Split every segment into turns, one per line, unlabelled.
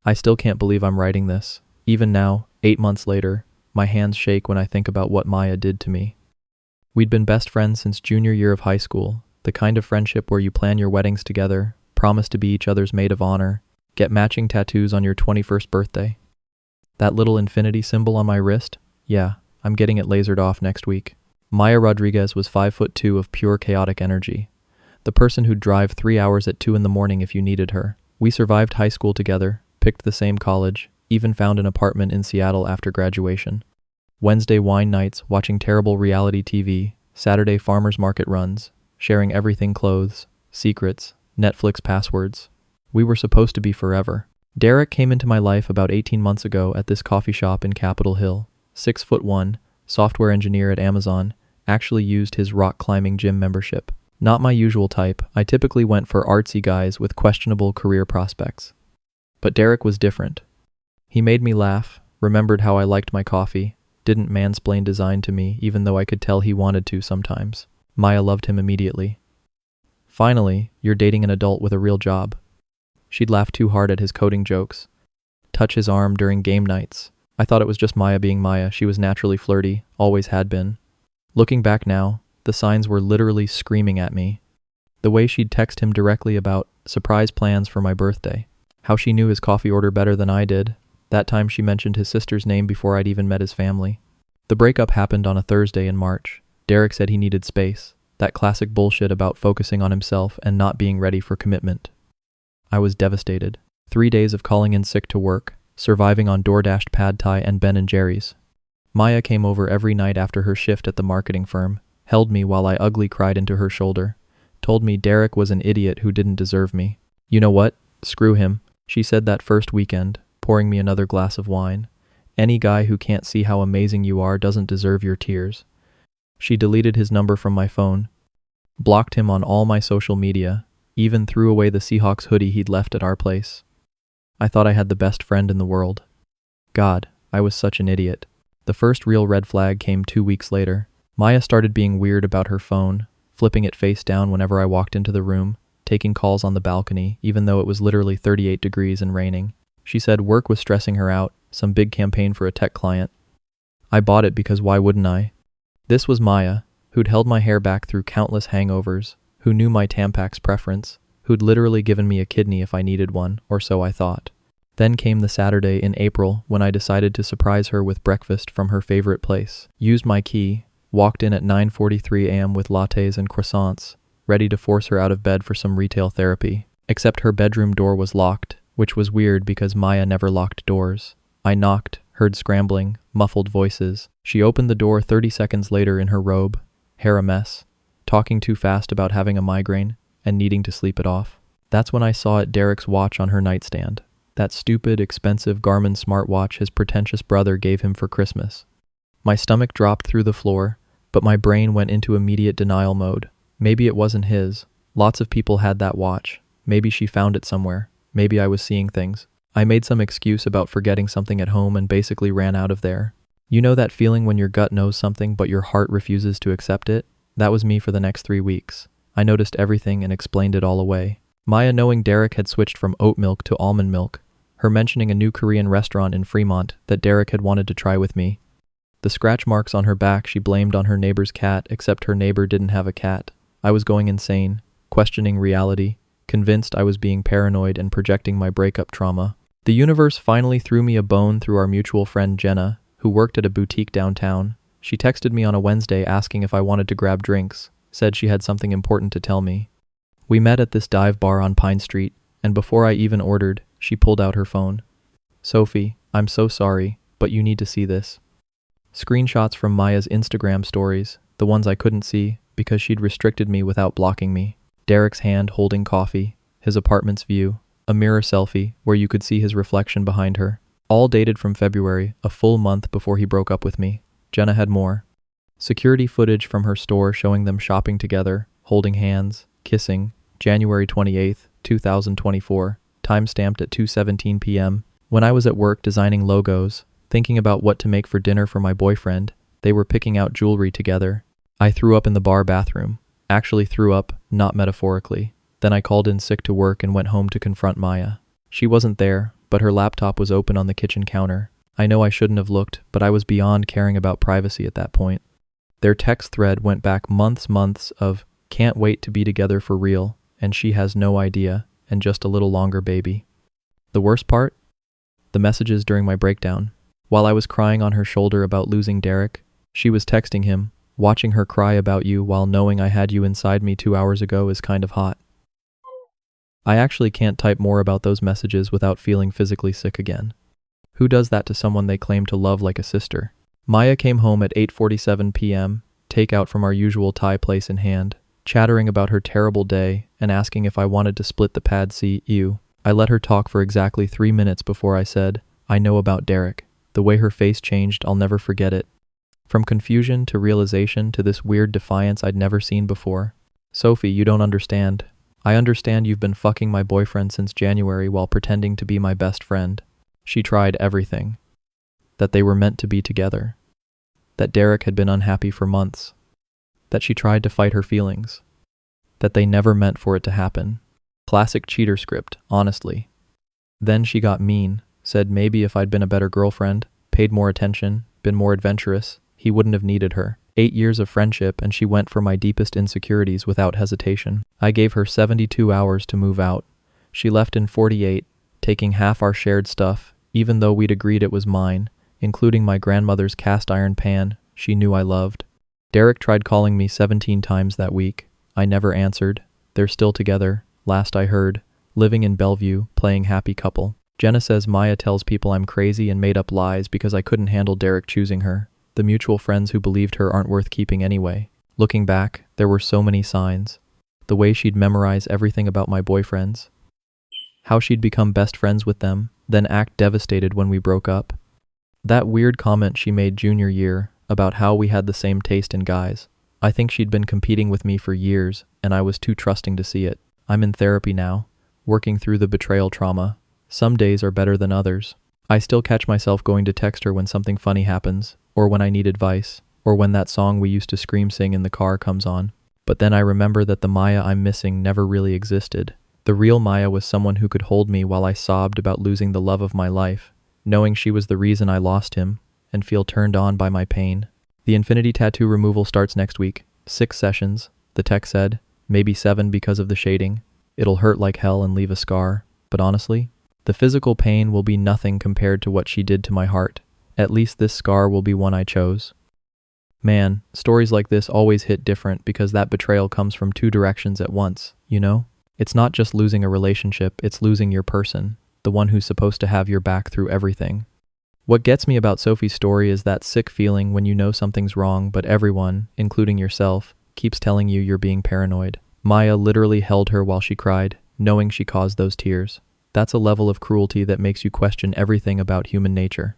I still can't believe I'm writing this. Even now, 8 months later, my hands shake when I think about what Maya did to me. We'd been best friends since junior year of high school, the kind of friendship where you plan your weddings together, promise to be each other's maid of honor, get matching tattoos on your 21st birthday. That little infinity symbol on my wrist? Yeah, I'm getting it lasered off next week. Maya Rodriguez was 5'2" of pure chaotic energy. The person who'd drive 3 hours at 2 in the morning if you needed her. We survived high school together, picked the same college, even found an apartment in Seattle after graduation. Wednesday wine nights, watching terrible reality TV, Saturday farmers market runs, sharing everything: clothes, secrets, Netflix passwords. We were supposed to be forever. Derek came into my life about 18 months ago at this coffee shop in Capitol Hill. 6'1", software engineer at Amazon, actually used his rock climbing gym membership. Not my usual type. I typically went for artsy guys with questionable career prospects. But Derek was different. He made me laugh, remembered how I liked my coffee, didn't mansplain design to me even though I could tell he wanted to sometimes. Maya loved him immediately. Finally, you're dating an adult with a real job. She'd laugh too hard at his coding jokes, touch his arm during game nights. I thought it was just Maya being Maya. She was naturally flirty, always had been. Looking back now, the signs were literally screaming at me. The way she'd text him directly about surprise plans for my birthday. How she knew his coffee order better than I did. That time she mentioned his sister's name before I'd even met his family. The breakup happened on a Thursday in March. Derek said he needed space. That classic bullshit about focusing on himself and not being ready for commitment. I was devastated. 3 days of calling in sick to work, surviving on DoorDashed pad thai and Ben & Jerry's. Maya came over every night after her shift at the marketing firm, held me while I ugly cried into her shoulder, told me Derek was an idiot who didn't deserve me. You know what? Screw him, she said that first weekend, pouring me another glass of wine. Any guy who can't see how amazing you are doesn't deserve your tears. She deleted his number from my phone, blocked him on all my social media, even threw away the Seahawks hoodie he'd left at our place. I thought I had the best friend in the world. God, I was such an idiot. The first real red flag came 2 weeks later. Maya started being weird about her phone, flipping it face down whenever I walked into the room, taking calls on the balcony, even though it was literally 38 degrees and raining. She said work was stressing her out, some big campaign for a tech client. I bought it because why wouldn't I? This was Maya, who'd held my hair back through countless hangovers, who knew my Tampax preference, who'd literally given me a kidney if I needed one, or so I thought. Then came the Saturday in April when I decided to surprise her with breakfast from her favorite place. Used my key, walked in at 9:43 a.m. with lattes and croissants, ready to force her out of bed for some retail therapy. Except her bedroom door was locked, which was weird because Maya never locked doors. I knocked, heard scrambling, muffled voices. She opened the door 30 seconds later in her robe, hair a mess, talking too fast about having a migraine and needing to sleep it off. That's when I saw Derek's watch on her nightstand. That stupid, expensive Garmin smartwatch his pretentious brother gave him for Christmas. My stomach dropped through the floor, but my brain went into immediate denial mode. Maybe it wasn't his. Lots of people had that watch. Maybe she found it somewhere. Maybe I was seeing things. I made some excuse about forgetting something at home and basically ran out of there. You know that feeling when your gut knows something but your heart refuses to accept it? That was me for the next 3 weeks. I noticed everything and explained it all away. Maya knowing Derek had switched from oat milk to almond milk. Her mentioning a new Korean restaurant in Fremont that Derek had wanted to try with me. The scratch marks on her back she blamed on her neighbor's cat, except her neighbor didn't have a cat. I was going insane, questioning reality, convinced I was being paranoid and projecting my breakup trauma. The universe finally threw me a bone through our mutual friend Jenna, who worked at a boutique downtown. She texted me on a Wednesday asking if I wanted to grab drinks, said she had something important to tell me. We met at this dive bar on Pine Street, and before I even ordered, she pulled out her phone. Sophie, I'm so sorry, but you need to see this. Screenshots from Maya's Instagram stories, the ones I couldn't see because she'd restricted me without blocking me. Derek's hand holding coffee, his apartment's view, a mirror selfie where you could see his reflection behind her. All dated from February, a full month before he broke up with me. Jenna had more. Security footage from her store showing them shopping together, holding hands, kissing, January 28th, 2024, time-stamped at 2:17 p.m. When I was at work designing logos, thinking about what to make for dinner for my boyfriend, they were picking out jewelry together. I threw up in the bar bathroom. Actually threw up, not metaphorically. Then I called in sick to work and went home to confront Maya. She wasn't there, but her laptop was open on the kitchen counter. I know I shouldn't have looked, but I was beyond caring about privacy at that point. Their text thread went back months of, "Can't wait to be together for real, and she has no idea, and just a little longer, baby." The worst part? The messages during my breakdown. While I was crying on her shoulder about losing Derek, she was texting him, "Watching her cry about you while knowing I had you inside me 2 hours ago is kind of hot." I actually can't type more about those messages without feeling physically sick again. Who does that to someone they claim to love like a sister? Maya came home at 8:47 p.m., takeout from our usual Thai place in hand, chattering about her terrible day and asking if I wanted to split the pad CU. I let her talk for exactly 3 minutes before I said, "I know about Derek." The way her face changed, I'll never forget it. From confusion to realization to this weird defiance I'd never seen before. "Sophie, you don't understand. I understand you've been fucking my boyfriend since January while pretending to be my best friend." She tried everything. That they were meant to be together. That Derek had been unhappy for months. That she tried to fight her feelings. That they never meant for it to happen. Classic cheater script, honestly. Then she got mean, said maybe if I'd been a better girlfriend, paid more attention, been more adventurous, he wouldn't have needed her. 8 years of friendship and she went for my deepest insecurities without hesitation. I gave her 72 hours to move out. She left in 48, taking half our shared stuff, even though we'd agreed it was mine, including my grandmother's cast iron pan she knew I loved. Derek tried calling me 17 times that week. I never answered. They're still together, last I heard, living in Bellevue, playing happy couple. Jenna says Maya tells people I'm crazy and made up lies because I couldn't handle Derek choosing her. The mutual friends who believed her aren't worth keeping anyway. Looking back, there were so many signs. The way she'd memorize everything about my boyfriends. How she'd become best friends with them, then act devastated when we broke up. That weird comment she made junior year about how we had the same taste in guys. I think she'd been competing with me for years, and I was too trusting to see it. I'm in therapy now, working through the betrayal trauma. Some days are better than others. I still catch myself going to text her when something funny happens, or when I need advice, or when that song we used to scream sing in the car comes on. But then I remember that the Maya I'm missing never really existed. The real Maya was someone who could hold me while I sobbed about losing the love of my life, knowing she was the reason I lost him, and feel turned on by my pain. The infinity tattoo removal starts next week. 6 sessions, the tech said, maybe 7 because of the shading. It'll hurt like hell and leave a scar, but honestly, the physical pain will be nothing compared to what she did to my heart. At least this scar will be one I chose. Man, stories like this always hit different because that betrayal comes from 2 directions at once, you know? It's not just losing a relationship, it's losing your person, the one who's supposed to have your back through everything. What gets me about Sophie's story is that sick feeling when you know something's wrong, but everyone, including yourself, keeps telling you you're being paranoid. Maya literally held her while she cried, knowing she caused those tears. That's a level of cruelty that makes you question everything about human nature.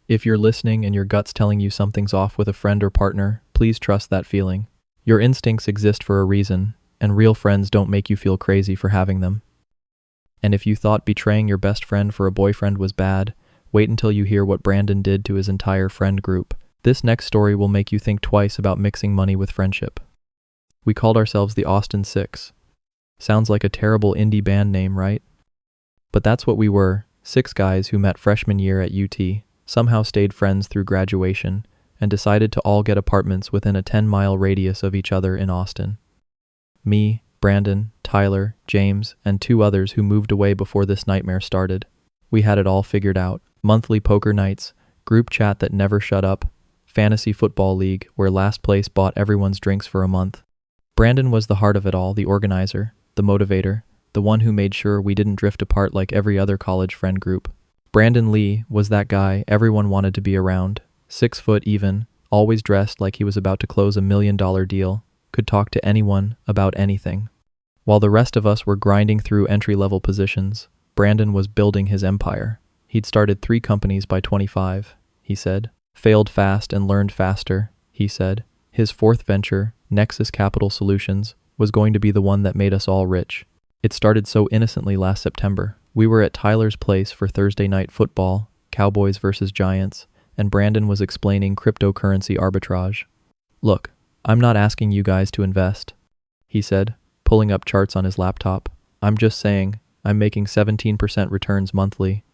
If you're listening and your gut's telling you something's off with a friend or partner, please trust that feeling. Your instincts exist for a reason, and real friends don't make you feel crazy for having them. And if you thought betraying your best friend for a boyfriend was bad, wait until you hear what Brandon did to his entire friend group. This next story will make you think twice about mixing money with friendship. We called ourselves the Austin Six. Sounds like a terrible indie band name, right? But that's what we were, 6 guys who met freshman year at UT, somehow stayed friends through graduation, and decided to all get apartments within a 10-mile radius of each other in Austin. Me, Brandon, Tyler, James, and 2 others who moved away before this nightmare started. We had it all figured out. Monthly poker nights, group chat that never shut up, fantasy football league where last place bought everyone's drinks for a month. Brandon was the heart of it all, the organizer, the motivator, the one who made sure we didn't drift apart like every other college friend group. Brandon Lee was that guy everyone wanted to be around, 6 foot even, always dressed like he was about to close $1 million deal, could talk to anyone about anything. While the rest of us were grinding through entry-level positions, Brandon was building his empire. He'd started 3 companies by 25, he said. Failed fast and learned faster, he said. His 4th venture, Nexus Capital Solutions, was going to be the one that made us all rich. It started so innocently last September. We were at Tyler's place for Thursday night football, Cowboys versus Giants, and Brandon was explaining cryptocurrency arbitrage. "Look, I'm not asking you guys to invest," he said, pulling up charts on his laptop. "I'm just saying, I'm making 17% returns monthly.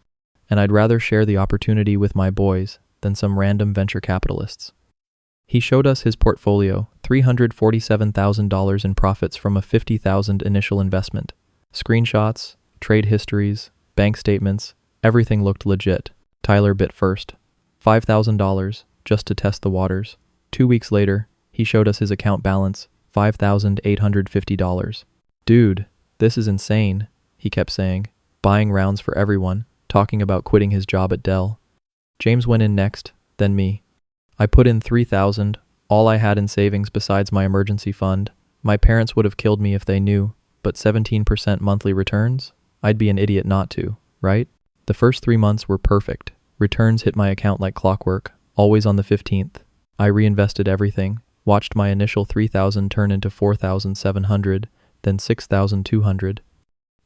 and I'd rather share the opportunity with my boys than some random venture capitalists. He showed us his portfolio, $347,000 in profits from a $50,000 initial investment. Screenshots, trade histories, bank statements, everything looked legit. Tyler bit first. $5,000 just to test the waters. 2 weeks later, he showed us his account balance, $5,850. Dude, this is insane, he kept saying, buying rounds for everyone, talking about quitting his job at Dell. James went in next, then me. I put in $3,000, all I had in savings besides my emergency fund. My parents would have killed me if they knew, but 17% monthly returns? I'd be an idiot not to, right? The first 3 months were perfect. Returns hit my account like clockwork, always on the 15th. I reinvested everything, watched my initial $3,000 turn into $4,700, then $6,200.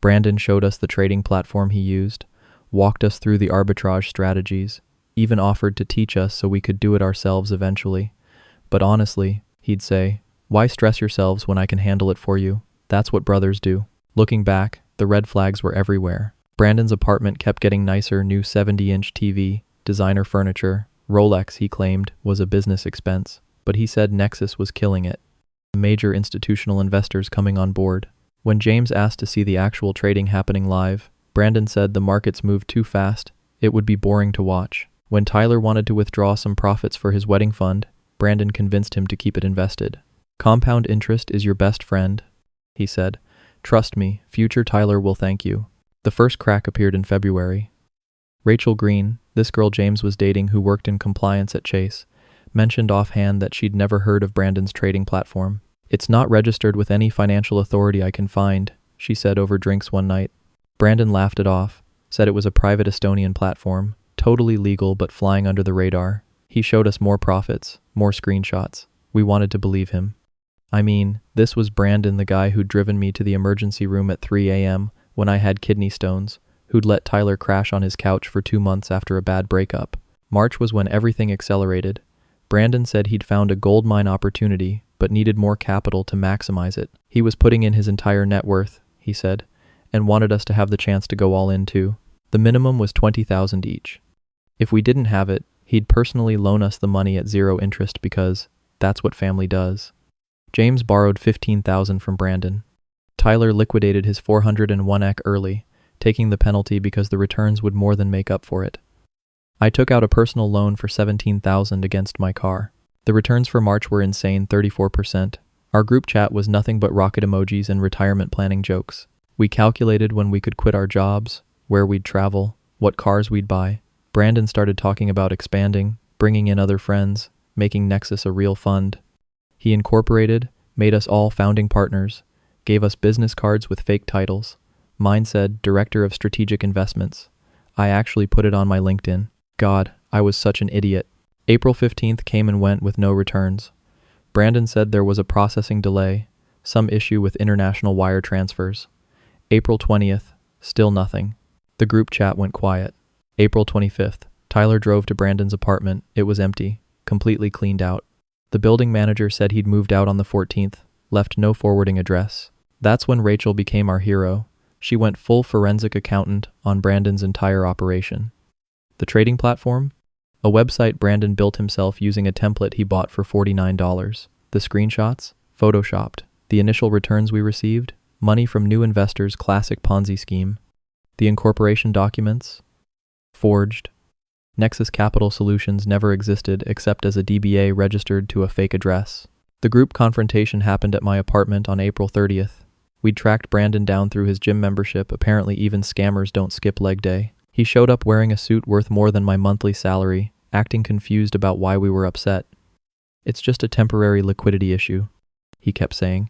Brandon showed us the trading platform he used, walked us through the arbitrage strategies, even offered to teach us so we could do it ourselves eventually. But honestly, he'd say, why stress yourselves when I can handle it for you? That's what brothers do. Looking back, the red flags were everywhere. Brandon's apartment kept getting nicer, new 70-inch TV, designer furniture. Rolex, he claimed, was a business expense, but he said Nexus was killing it. Major institutional investors coming on board. When James asked to see the actual trading happening live, Brandon said the markets moved too fast, it would be boring to watch. When Tyler wanted to withdraw some profits for his wedding fund, Brandon convinced him to keep it invested. Compound interest is your best friend, he said. Trust me, future Tyler will thank you. The first crack appeared in February. Rachel Green, this girl James was dating who worked in compliance at Chase, mentioned offhand that she'd never heard of Brandon's trading platform. It's not registered with any financial authority I can find, she said over drinks one night. Brandon laughed it off, said it was a private Estonian platform, totally legal but flying under the radar. He showed us more profits, more screenshots. We wanted to believe him. I mean, this was Brandon, the guy who'd driven me to the emergency room at 3 a.m. when I had kidney stones, who'd let Tyler crash on his couch for 2 months after a bad breakup. March was when everything accelerated. Brandon said he'd found a goldmine opportunity, but needed more capital to maximize it. He was putting in his entire net worth, he said, and wanted us to have the chance to go all in too. The minimum was $20,000 each. If we didn't have it, he'd personally loan us the money at 0 interest because that's what family does. James borrowed $15,000 from Brandon. Tyler liquidated his 401k early, taking the penalty because the returns would more than make up for it. I took out a personal loan for $17,000 against my car. The returns for March were insane, 34%. Our group chat was nothing but rocket emojis and retirement planning jokes. We calculated when we could quit our jobs, where we'd travel, what cars we'd buy. Brandon started talking about expanding, bringing in other friends, making Nexus a real fund. He incorporated, made us all founding partners, gave us business cards with fake titles. Mine said Director of Strategic Investments. I actually put it on my LinkedIn. God, I was such an idiot. April 15th came and went with no returns. Brandon said there was a processing delay, some issue with international wire transfers. April 20th, still nothing. The group chat went quiet. April 25th, Tyler drove to Brandon's apartment. It was empty, completely cleaned out. The building manager said he'd moved out on the 14th, left no forwarding address. That's when Rachel became our hero. She went full forensic accountant on Brandon's entire operation. The trading platform? A website Brandon built himself using a template he bought for $49. The screenshots? Photoshopped. The initial returns we received? Money from new investors' classic Ponzi scheme. The incorporation documents? Forged. Nexus Capital Solutions never existed except as a DBA registered to a fake address. The group confrontation happened at my apartment on April 30th. We'd tracked Brandon down through his gym membership. Apparently even scammers don't skip leg day. He showed up wearing a suit worth more than my monthly salary, acting confused about why we were upset. It's just a temporary liquidity issue, he kept saying.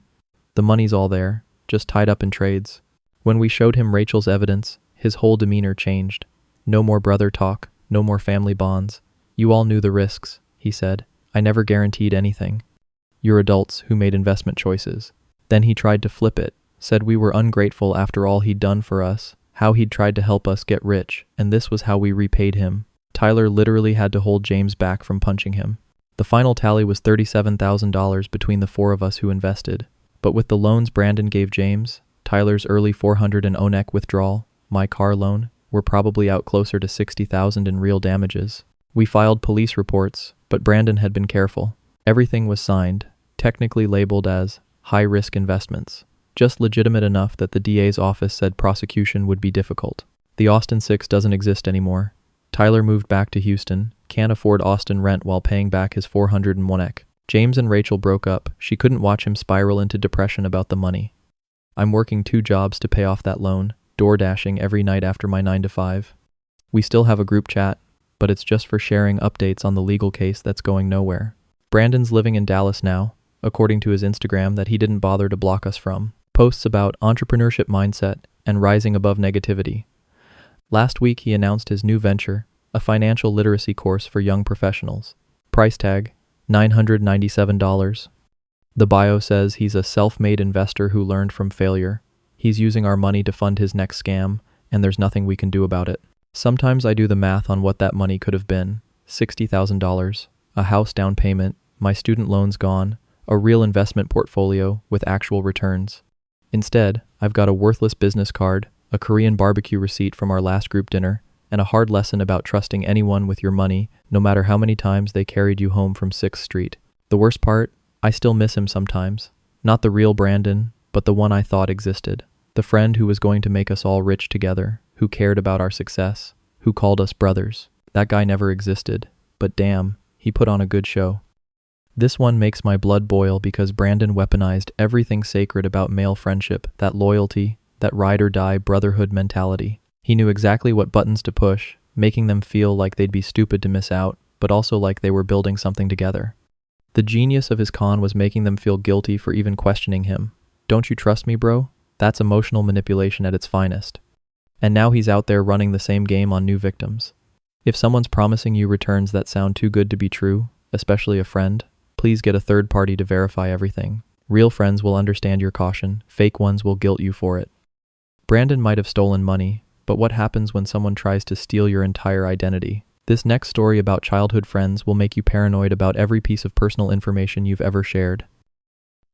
The money's all there, just tied up in trades. When we showed him Rachel's evidence, his whole demeanor changed. No more brother talk, no more family bonds. You all knew the risks, he said. I never guaranteed anything. You're adults who made investment choices. Then he tried to flip it, said we were ungrateful after all he'd done for us, how he'd tried to help us get rich, and this was how we repaid him. Tyler literally had to hold James back from punching him. The final tally was $37,000 between the 4 of us who invested. But with the loans Brandon gave James, Tyler's early 400 and ONEC withdrawal, my car loan, we're probably out closer to $60,000 in real damages. We filed police reports, but Brandon had been careful. Everything was signed, technically labeled as high-risk investments, just legitimate enough that the DA's office said prosecution would be difficult. The Austin 6 doesn't exist anymore. Tyler moved back to Houston, can't afford Austin rent while paying back his 401 ek. James and Rachel broke up. She couldn't watch him spiral into depression about the money. I'm working 2 jobs to pay off that loan, door dashing every night after my 9 to 5. We still have a group chat, but it's just for sharing updates on the legal case that's going nowhere. Brandon's living in Dallas now, according to his Instagram that he didn't bother to block us from. Posts about entrepreneurship mindset and rising above negativity. Last week he announced his new venture, a financial literacy course for young professionals. Price tag, $997. The bio says he's a self-made investor who learned from failure. He's using our money to fund his next scam, and there's nothing we can do about it. Sometimes I do the math on what that money could have been. $60,000, a house down payment, my student loans gone, a real investment portfolio with actual returns. Instead, I've got a worthless business card, a Korean barbecue receipt from our last group dinner, and a hard lesson about trusting anyone with your money, no matter how many times they carried you home from 6th Street. The worst part? I still miss him sometimes. Not the real Brandon, but the one I thought existed. The friend who was going to make us all rich together, who cared about our success, who called us brothers. That guy never existed, but damn, he put on a good show. This one makes my blood boil because Brandon weaponized everything sacred about male friendship, that loyalty, that ride-or-die brotherhood mentality. He knew exactly what buttons to push, making them feel like they'd be stupid to miss out, but also like they were building something together. The genius of his con was making them feel guilty for even questioning him. Don't you trust me, bro? That's emotional manipulation at its finest. And now he's out there running the same game on new victims. If someone's promising you returns that sound too good to be true, especially a friend, please get a third party to verify everything. Real friends will understand your caution, fake ones will guilt you for it. Brandon might have stolen money, but what happens when someone tries to steal your entire identity? This next story about childhood friends will make you paranoid about every piece of personal information you've ever shared.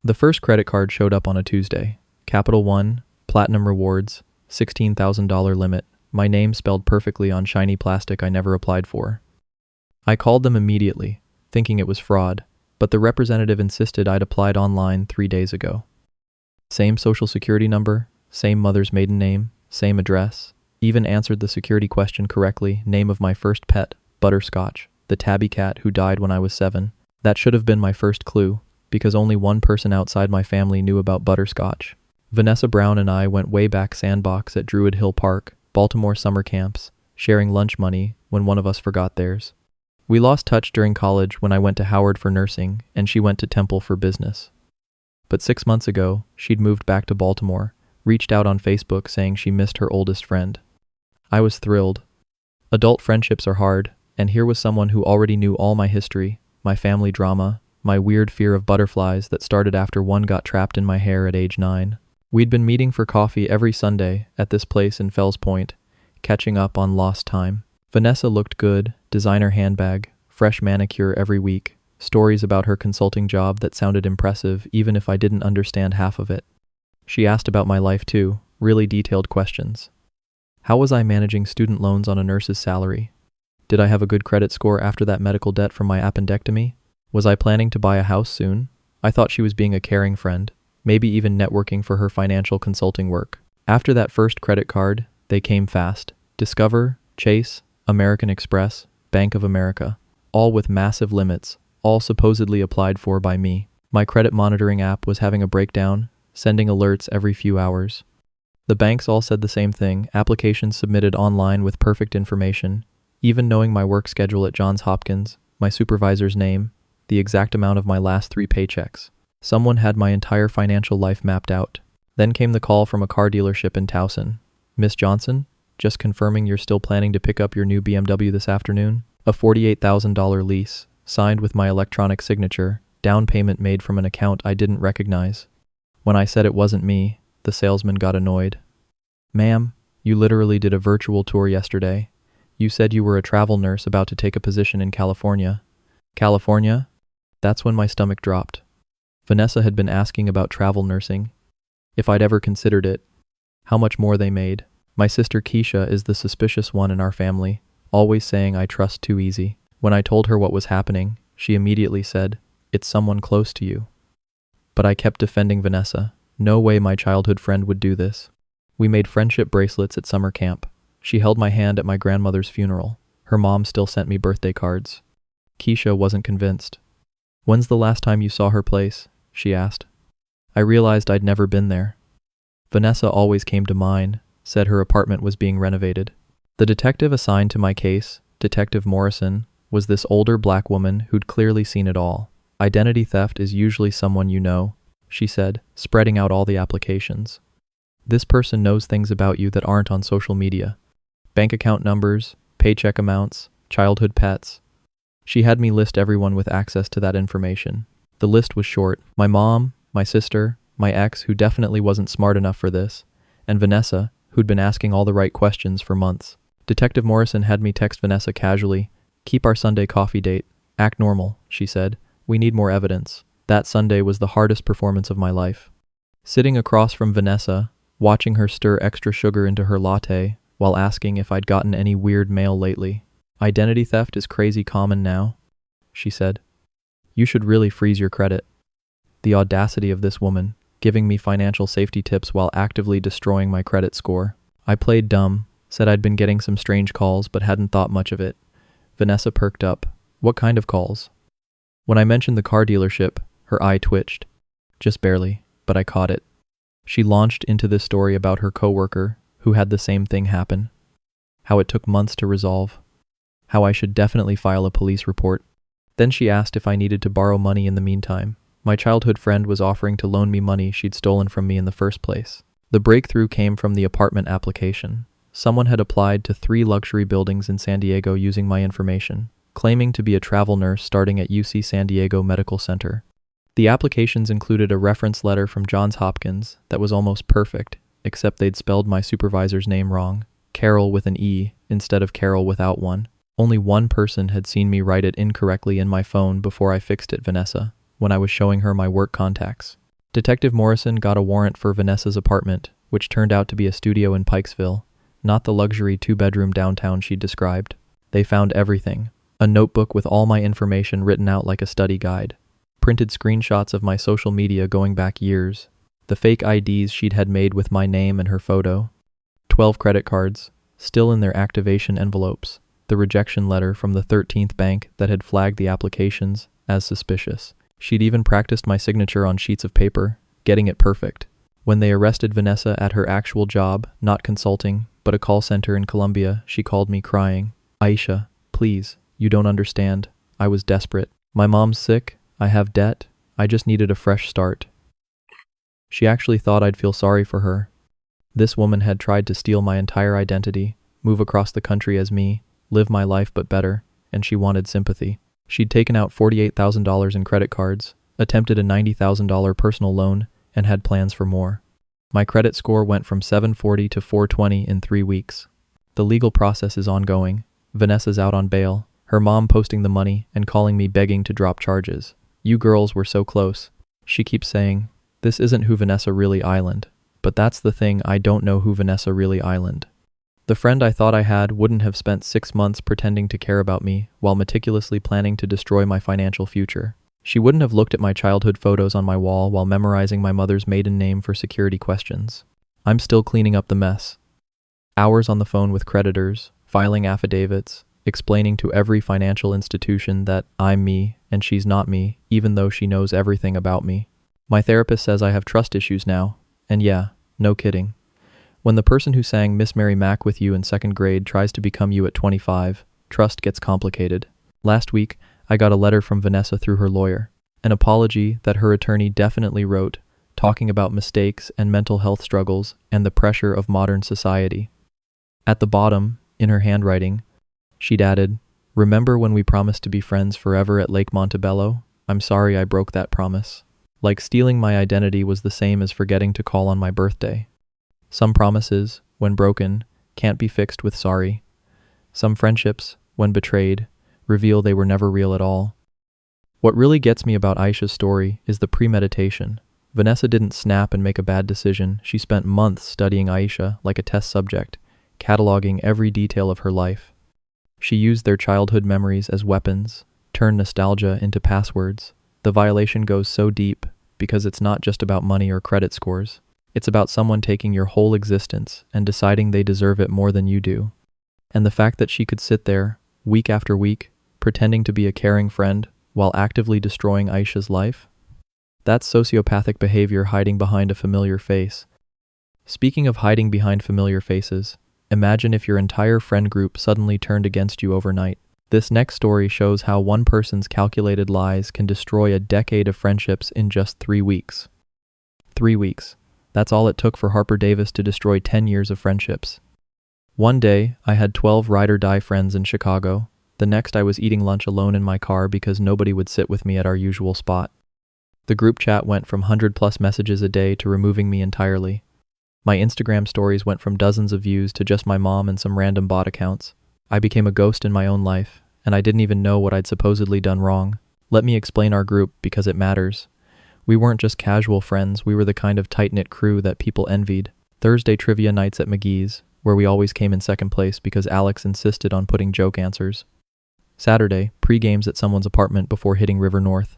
The first credit card showed up on a Tuesday. Capital One, Platinum Rewards, $16,000 limit, my name spelled perfectly on shiny plastic I never applied for. I called them immediately, thinking it was fraud, but the representative insisted I'd applied online 3 days ago. Same social security number, same mother's maiden name, same address. Even answered the security question correctly, name of my first pet, Butterscotch, the tabby cat who died when I was 7. That should have been my first clue, because only one person outside my family knew about Butterscotch. Vanessa Brown and I went way back sandbox at Druid Hill Park, Baltimore summer camps, sharing lunch money when one of us forgot theirs. We lost touch during college when I went to Howard for nursing and she went to Temple for business. But 6 months ago, she'd moved back to Baltimore, reached out on Facebook saying she missed her oldest friend. I was thrilled. Adult friendships are hard, and here was someone who already knew all my history, my family drama, my weird fear of butterflies that started after one got trapped in my hair at age 9. We'd been meeting for coffee every Sunday at this place in Fells Point, catching up on lost time. Vanessa looked good, designer handbag, fresh manicure every week, stories about her consulting job that sounded impressive even if I didn't understand half of it. She asked about my life too, really detailed questions. How was I managing student loans on a nurse's salary? Did I have a good credit score after that medical debt from my appendectomy? Was I planning to buy a house soon? I thought she was being a caring friend, maybe even networking for her financial consulting work. After that first credit card, they came fast. Discover, Chase, American Express, Bank of America, all with massive limits, all supposedly applied for by me. My credit monitoring app was having a breakdown, sending alerts every few hours. The banks all said the same thing, applications submitted online with perfect information, even knowing my work schedule at Johns Hopkins, my supervisor's name, the exact amount of my last 3 paychecks. Someone had my entire financial life mapped out. Then came the call from a car dealership in Towson. Miss Johnson, just confirming you're still planning to pick up your new BMW this afternoon? A $48,000 lease, signed with my electronic signature, down payment made from an account I didn't recognize. When I said it wasn't me, the salesman got annoyed. Ma'am, you literally did a virtual tour yesterday. You said you were a travel nurse about to take a position in California. California? That's when my stomach dropped. Vanessa had been asking about travel nursing, if I'd ever considered it, how much more they made. My sister Keisha is the suspicious one in our family, always saying I trust too easy. When I told her what was happening, she immediately said, "It's someone close to you." But I kept defending Vanessa. No way my childhood friend would do this. We made friendship bracelets at summer camp. She held my hand at my grandmother's funeral. Her mom still sent me birthday cards. Keisha wasn't convinced. "When's the last time you saw her place?" she asked. I realized I'd never been there. Vanessa always came to mine, said her apartment was being renovated. The detective assigned to my case, Detective Morrison, was this older black woman who'd clearly seen it all. "Identity theft is usually someone you know," she said, spreading out all the applications. "This person knows things about you that aren't on social media. Bank account numbers, paycheck amounts, childhood pets." She had me list everyone with access to that information. The list was short. My mom, my sister, my ex, who definitely wasn't smart enough for this, and Vanessa, who'd been asking all the right questions for months. Detective Morrison had me text Vanessa casually, "Keep our Sunday coffee date. Act normal," she said. "We need more evidence." That Sunday was the hardest performance of my life. Sitting across from Vanessa, watching her stir extra sugar into her latte while asking if I'd gotten any weird mail lately. "Identity theft is crazy common now," she said. "You should really freeze your credit." The audacity of this woman, giving me financial safety tips while actively destroying my credit score. I played dumb, said I'd been getting some strange calls but hadn't thought much of it. Vanessa perked up. "What kind of calls?" When I mentioned the car dealership, her eye twitched. Just barely, but I caught it. She launched into this story about her coworker who had the same thing happen. How it took months to resolve. How I should definitely file a police report. Then she asked if I needed to borrow money in the meantime. My childhood friend was offering to loan me money she'd stolen from me in the first place. The breakthrough came from the apartment application. Someone had applied to 3 luxury buildings in San Diego using my information, claiming to be a travel nurse starting at UC San Diego Medical Center. The applications included a reference letter from Johns Hopkins that was almost perfect, except they'd spelled my supervisor's name wrong, Carol with an E instead of Carol without one. Only one person had seen me write it incorrectly in my phone before I fixed it, Vanessa, when I was showing her my work contacts. Detective Morrison got a warrant for Vanessa's apartment, which turned out to be a studio in Pikesville, not the luxury 2-bedroom downtown she'd described. They found everything. A notebook with all my information written out like a study guide. Printed screenshots of my social media going back years. The fake IDs she'd had made with my name and her photo. 12 credit cards, still in their activation envelopes. The rejection letter from the 13th bank that had flagged the applications as suspicious. She'd even practiced my signature on sheets of paper, getting it perfect. When they arrested Vanessa at her actual job, not consulting, but a call center in Colombia, she called me crying. "Aisha, please, you don't understand. I was desperate. My mom's sick, I have debt, I just needed a fresh start." She actually thought I'd feel sorry for her. This woman had tried to steal my entire identity, move across the country as me, live my life but better, and she wanted sympathy. She'd taken out $48,000 in credit cards, attempted a $90,000 personal loan, and had plans for more. My credit score went from 740 to 420 in 3 weeks. The legal process is ongoing. Vanessa's out on bail, her mom posting the money and calling me begging to drop charges. "You girls were so close." She keeps saying, "This isn't who Vanessa really island." But that's the thing, I don't know who Vanessa really island. The friend I thought I had wouldn't have spent 6 months pretending to care about me while meticulously planning to destroy my financial future. She wouldn't have looked at my childhood photos on my wall while memorizing my mother's maiden name for security questions. I'm still cleaning up the mess. Hours on the phone with creditors, filing affidavits, explaining to every financial institution that I'm me and she's not me, even though she knows everything about me. My therapist says I have trust issues now, and yeah, no kidding. When the person who sang Miss Mary Mac with you in 2nd grade tries to become you at 25, trust gets complicated. Last week, I got a letter from Vanessa through her lawyer, an apology that her attorney definitely wrote, talking about mistakes and mental health struggles and the pressure of modern society. At the bottom, in her handwriting, she'd added, "Remember when we promised to be friends forever at Lake Montebello? I'm sorry I broke that promise." Like stealing my identity was the same as forgetting to call on my birthday. Some promises, when broken, can't be fixed with sorry. Some friendships, when betrayed, reveal they were never real at all. What really gets me about Aisha's story is the premeditation. Vanessa didn't snap and make a bad decision. She spent months studying Aisha like a test subject, cataloging every detail of her life. She used their childhood memories as weapons, turned nostalgia into passwords. The violation goes so deep because it's not just about money or credit scores. It's about someone taking your whole existence and deciding they deserve it more than you do. And the fact that she could sit there, week after week, pretending to be a caring friend while actively destroying Aisha's life? That's sociopathic behavior hiding behind a familiar face. Speaking of hiding behind familiar faces, imagine if your entire friend group suddenly turned against you overnight. This next story shows how one person's calculated lies can destroy a decade of friendships in just 3 weeks. 3 weeks. That's all it took for Harper Davis to destroy 10 years of friendships. One day, I had 12 ride-or-die friends in Chicago. The next, I was eating lunch alone in my car because nobody would sit with me at our usual spot. The group chat went from 100+ messages a day to removing me entirely. My Instagram stories went from dozens of views to just my mom and some random bot accounts. I became a ghost in my own life, and I didn't even know what I'd supposedly done wrong. Let me explain our group because it matters. We weren't just casual friends, we were the kind of tight-knit crew that people envied. Thursday trivia nights at McGee's, where we always came in second place because Alex insisted on putting joke answers. Saturday, pre-games at someone's apartment before hitting River North.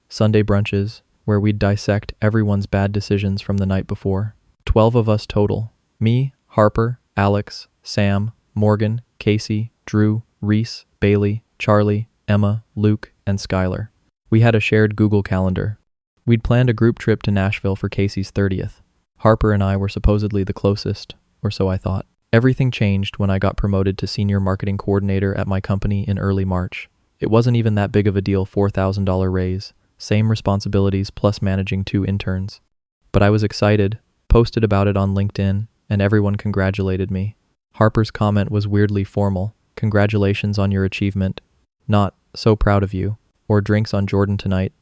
Sunday brunches, where we'd dissect everyone's bad decisions from the night before. 12 of us total. Me, Harper, Alex, Sam, Morgan, Casey, Drew, Reese, Bailey, Charlie, Emma, Luke, and Skylar. We had a shared Google Calendar. We'd planned a group trip to Nashville for Casey's 30th. Harper and I were supposedly the closest, or so I thought. Everything changed when I got promoted to senior marketing coordinator at my company in early March. It wasn't even that big of a deal, $4,000 raise, same responsibilities plus managing 2 interns. But I was excited, posted about it on LinkedIn, and everyone congratulated me. Harper's comment was weirdly formal. Congratulations on your achievement. Not, so proud of you. Or drinks on Jordan tonight.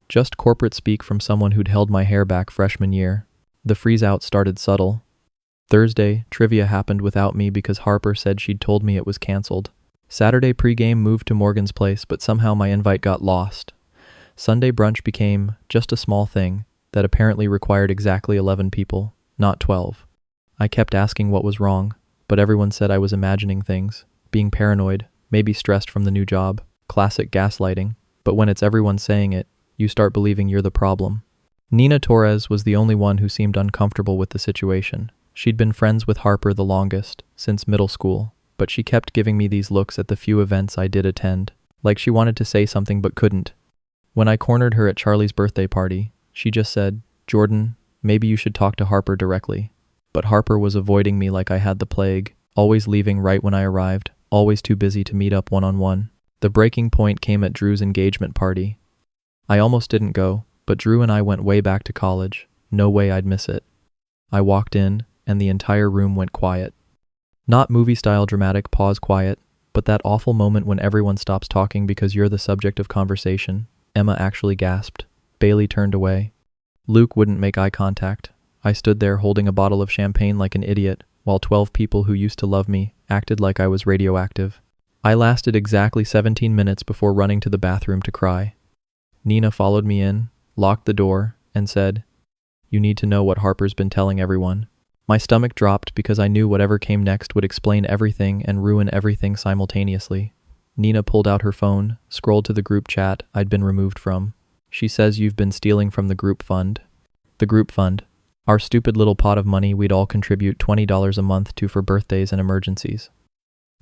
Just corporate speak from someone who'd held my hair back freshman year. The freeze-out started subtle. Thursday, trivia happened without me because Harper said she'd told me it was canceled. Saturday pregame moved to Morgan's place, but somehow my invite got lost. Sunday brunch became just a small thing that apparently required exactly 11 people, not 12. I kept asking what was wrong, but everyone said I was imagining things, being paranoid, maybe stressed from the new job, classic gaslighting. But when it's everyone saying it, you start believing you're the problem. Nina Torres was the only one who seemed uncomfortable with the situation. She'd been friends with Harper the longest, since middle school, but she kept giving me these looks at the few events I did attend, like she wanted to say something but couldn't. When I cornered her at Charlie's birthday party, she just said, "Jordan, maybe you should talk to Harper directly." But Harper was avoiding me like I had the plague, always leaving right when I arrived, always too busy to meet up one-on-one. The breaking point came at Drew's engagement party. I almost didn't go, but Drew and I went way back to college. No way I'd miss it. I walked in, and the entire room went quiet. Not movie-style dramatic pause quiet, but that awful moment when everyone stops talking because you're the subject of conversation. Emma actually gasped. Bailey turned away. Luke wouldn't make eye contact. I stood there holding a bottle of champagne like an idiot, while 12 people who used to love me acted like I was radioactive. I lasted exactly 17 minutes before running to the bathroom to cry. Nina followed me in, locked the door, and said, "You need to know what Harper's been telling everyone." My stomach dropped because I knew whatever came next would explain everything and ruin everything simultaneously. Nina pulled out her phone, scrolled to the group chat I'd been removed from. She says you've been stealing from the group fund. The group fund. Our stupid little pot of money we'd all contribute $20 a month to for birthdays and emergencies.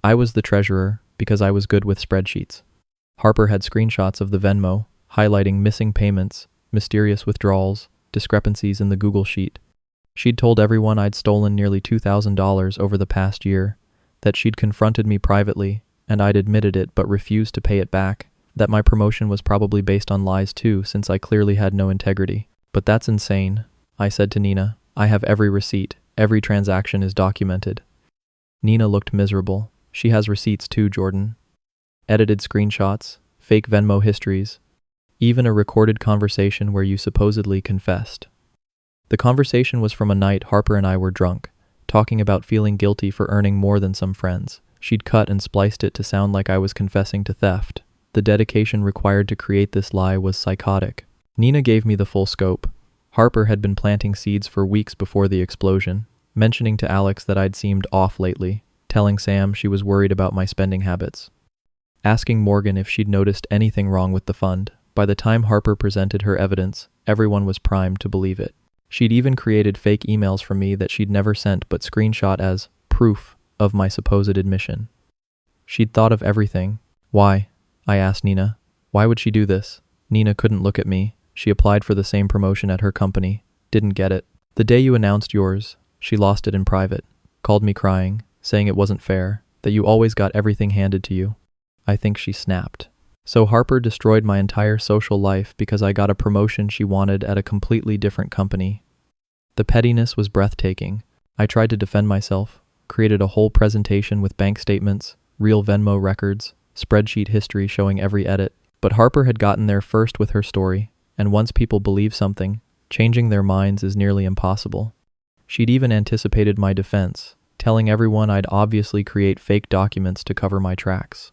I was the treasurer because I was good with spreadsheets. Harper had screenshots of the Venmo, highlighting missing payments, mysterious withdrawals, discrepancies in the Google sheet. She'd told everyone I'd stolen nearly $2,000 over the past year, that she'd confronted me privately, and I'd admitted it but refused to pay it back, that my promotion was probably based on lies too since I clearly had no integrity. But that's insane, I said to Nina. I have every receipt, every transaction is documented. Nina looked miserable. She has receipts too, Jordan. Edited screenshots, fake Venmo histories, even a recorded conversation where you supposedly confessed. The conversation was from a night Harper and I were drunk, talking about feeling guilty for earning more than some friends. She'd cut and spliced it to sound like I was confessing to theft. The dedication required to create this lie was psychotic. Nina gave me the full scope. Harper had been planting seeds for weeks before the explosion. mentioning to Alex that I'd seemed off lately, telling Sam she was worried about my spending habits, asking Morgan if she'd noticed anything wrong with the fund. By the time Harper presented her evidence, everyone was primed to believe it. She'd even created fake emails from me that she'd never sent but screenshot as proof of my supposed admission. She'd thought of everything. Why? I asked Nina. Why would she do this? Nina couldn't look at me. She applied for the same promotion at her company. Didn't get it. The day you announced yours, she lost it in private. Called me crying, saying it wasn't fair, that you always got everything handed to you. I think she snapped. So Harper destroyed my entire social life because I got a promotion she wanted at a completely different company. The pettiness was breathtaking. I tried to defend myself, created a whole presentation with bank statements, real Venmo records, spreadsheet history showing every edit. But Harper had gotten there first with her story, and once people believe something, changing their minds is nearly impossible. She'd even anticipated my defense, telling everyone I'd obviously create fake documents to cover my tracks.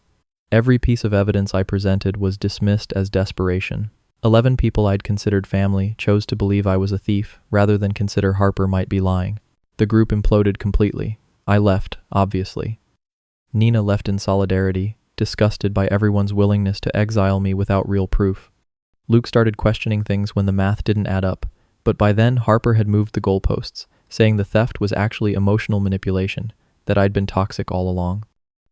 Every piece of evidence I presented was dismissed as desperation. 11 people I'd considered family chose to believe I was a thief rather than consider Harper might be lying. The group imploded completely. I left, obviously. Nina left in solidarity, disgusted by everyone's willingness to exile me without real proof. Luke started questioning things when the math didn't add up, but by then Harper had moved the goalposts, saying the theft was actually emotional manipulation, that I'd been toxic all along.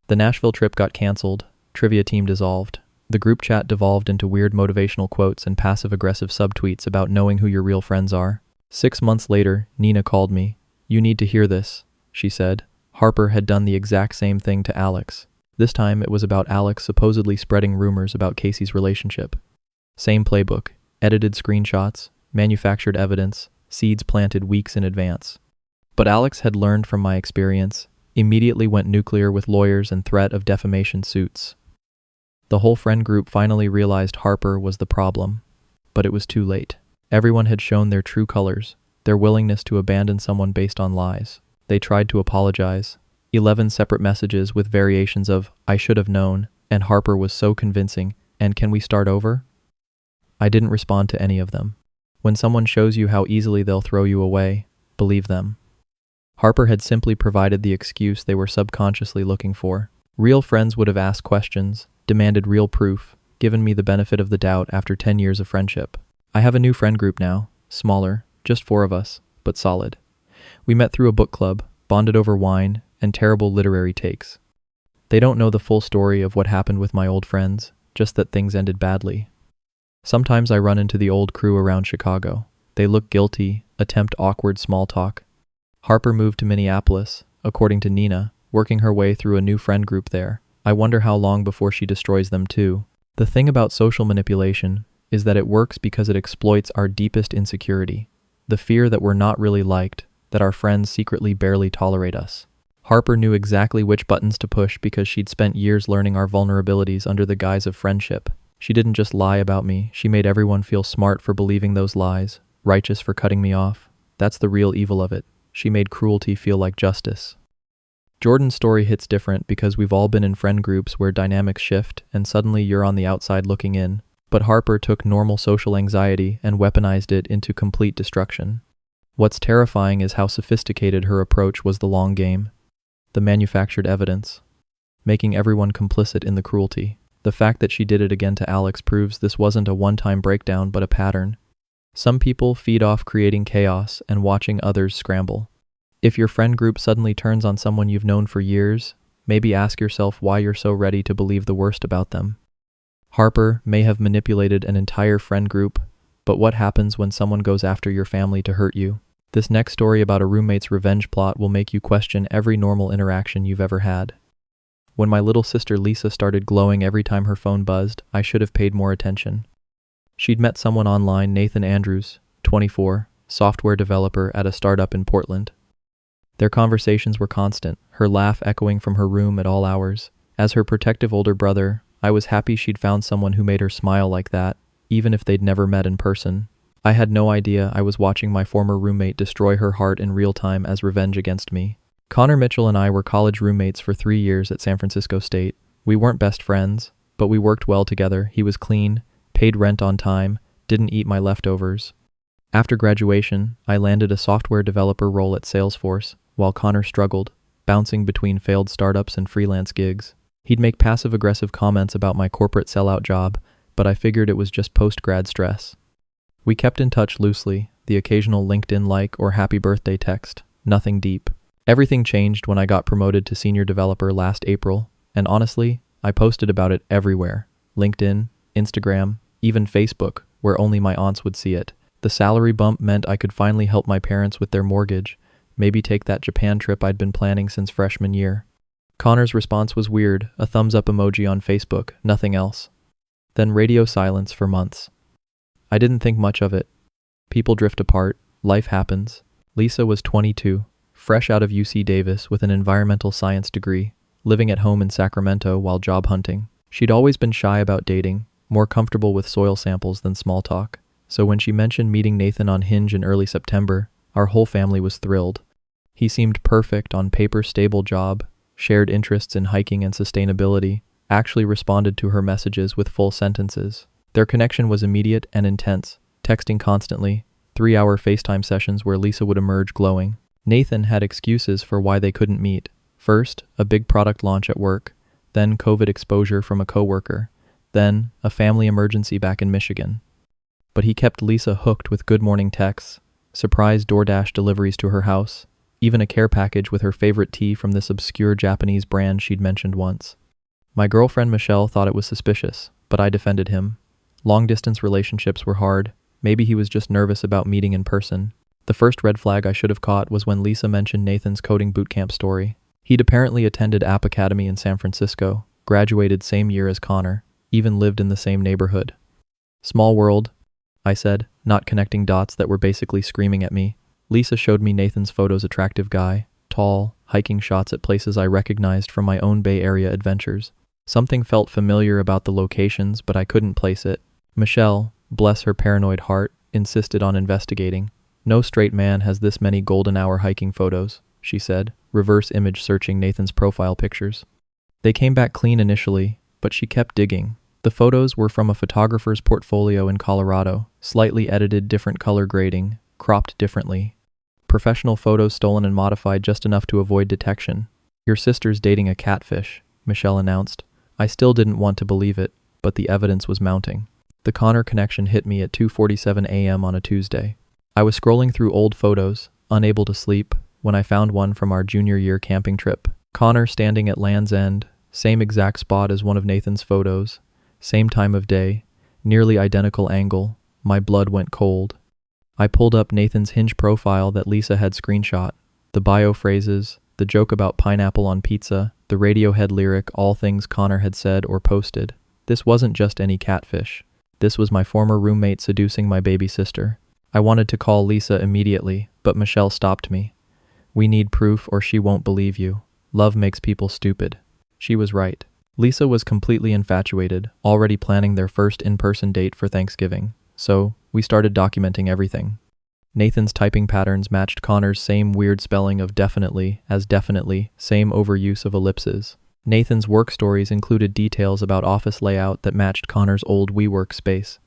The Nashville trip got canceled. Trivia team dissolved. The group chat devolved into weird motivational quotes and passive-aggressive subtweets about knowing who your real friends are. 6 months later, Nina called me. You need to hear this, she said. Harper had done the exact same thing to Alex. This time it was about Alex supposedly spreading rumors about Casey's relationship. Same playbook, edited screenshots, manufactured evidence, seeds planted weeks in advance. But Alex had learned from my experience, immediately went nuclear with lawyers and threat of defamation suits. The whole friend group finally realized Harper was the problem, but it was too late. Everyone had shown their true colors, their willingness to abandon someone based on lies. They tried to apologize. 11 separate messages with variations of, I should have known, and Harper was so convincing, and can we start over? I didn't respond to any of them. When someone shows you how easily they'll throw you away, believe them. Harper had simply provided the excuse they were subconsciously looking for. Real friends would have asked questions, demanded real proof, given me the benefit of the doubt after 10 years of friendship. I have a new friend group now, smaller, just 4 of us, but solid. We met through a book club, bonded over wine, and terrible literary takes. They don't know the full story of what happened with my old friends, just that things ended badly. Sometimes I run into the old crew around Chicago. They look guilty, attempt awkward small talk. Harper moved to Minneapolis, according to Nina, working her way through a new friend group there. I wonder how long before she destroys them too. The thing about social manipulation is that it works because it exploits our deepest insecurity, the fear that we're not really liked, that our friends secretly barely tolerate us. Harper knew exactly which buttons to push because she'd spent years learning our vulnerabilities under the guise of friendship. She didn't just lie about me, she made everyone feel smart for believing those lies, righteous for cutting me off. That's the real evil of it. She made cruelty feel like justice. Jordan's story hits different because we've all been in friend groups where dynamics shift and suddenly you're on the outside looking in. But Harper took normal social anxiety and weaponized it into complete destruction. What's terrifying is how sophisticated her approach was the long game. The manufactured evidence, making everyone complicit in the cruelty. The fact that she did it again to Alex proves this wasn't a one-time breakdown but a pattern. Some people feed off creating chaos and watching others scramble. If your friend group suddenly turns on someone you've known for years, maybe ask yourself why you're so ready to believe the worst about them. Harper may have manipulated an entire friend group, but what happens when someone goes after your family to hurt you? This next story about a roommate's revenge plot will make you question every normal interaction you've ever had. When my little sister Lisa started glowing every time her phone buzzed, I should have paid more attention. She'd met someone online, Nathan Andrews, 24, software developer at a startup in Portland. Their conversations were constant, her laugh echoing from her room at all hours. As her protective older brother, I was happy she'd found someone who made her smile like that, even if they'd never met in person. I had no idea I was watching my former roommate destroy her heart in real time as revenge against me. Connor Mitchell and I were college roommates for 3 years at San Francisco State. We weren't best friends, but we worked well together. He was clean, paid rent on time, didn't eat my leftovers. After graduation, I landed a software developer role at Salesforce, while Connor struggled, bouncing between failed startups and freelance gigs. He'd make passive-aggressive comments about my corporate sellout job, but I figured it was just post-grad stress. We kept in touch loosely, the occasional LinkedIn like or happy birthday text, nothing deep. Everything changed when I got promoted to senior developer last April, and honestly, I posted about it everywhere. LinkedIn, Instagram, even Facebook, where only my aunts would see it. The salary bump meant I could finally help my parents with their mortgage, maybe take that Japan trip I'd been planning since freshman year. Connor's response was weird, a thumbs up emoji on Facebook, nothing else. Then radio silence for months. I didn't think much of it. People drift apart, life happens. Lisa was 22, fresh out of UC Davis with an environmental science degree, living at home in Sacramento while job hunting. She'd always been shy about dating, more comfortable with soil samples than small talk. So when she mentioned meeting Nathan on Hinge in early September, our whole family was thrilled. He seemed perfect on paper, stable job, shared interests in hiking and sustainability, actually responded to her messages with full sentences. Their connection was immediate and intense, texting constantly, 3-hour FaceTime sessions where Lisa would emerge glowing. Nathan had excuses for why they couldn't meet. First, a big product launch at work, then COVID exposure from a coworker, then a family emergency back in Michigan. But he kept Lisa hooked with good morning texts, surprise DoorDash deliveries to her house, even a care package with her favorite tea from this obscure Japanese brand she'd mentioned once. My girlfriend Michelle thought it was suspicious, but I defended him. Long-distance relationships were hard. Maybe he was just nervous about meeting in person. The first red flag I should have caught was when Lisa mentioned Nathan's coding bootcamp story. He'd apparently attended App Academy in San Francisco, graduated same year as Connor, even lived in the same neighborhood. Small world, I said, not connecting dots that were basically screaming at me. Lisa showed me Nathan's photos. Attractive guy, tall, hiking shots at places I recognized from my own Bay Area adventures. Something felt familiar about the locations, but I couldn't place it. Michelle, bless her paranoid heart, insisted on investigating. No straight man has this many golden hour hiking photos, she said, reverse image searching Nathan's profile pictures. They came back clean initially, but she kept digging. The photos were from a photographer's portfolio in Colorado, slightly edited, different color grading, cropped differently. Professional photos stolen and modified just enough to avoid detection. Your sister's dating a catfish, Michelle announced. I still didn't want to believe it, but the evidence was mounting. The Connor connection hit me at 2:47 a.m. on a Tuesday. I was scrolling through old photos, unable to sleep, when I found one from our junior year camping trip. Connor standing at Land's End, same exact spot as one of Nathan's photos, same time of day, nearly identical angle. My blood went cold. I pulled up Nathan's Hinge profile that Lisa had screenshot. The bio phrases, the joke about pineapple on pizza, the Radiohead lyric, all things Connor had said or posted. This wasn't just any catfish. This was my former roommate seducing my baby sister. I wanted to call Lisa immediately, but Michelle stopped me. We need proof or she won't believe you. Love makes people stupid. She was right. Lisa was completely infatuated, already planning their first in-person date for Thanksgiving. So, we started documenting everything. Nathan's typing patterns matched Connor's same weird spelling of definitely as definitely, same overuse of ellipses. Nathan's work stories included details about office layout that matched Connor's old WeWork space.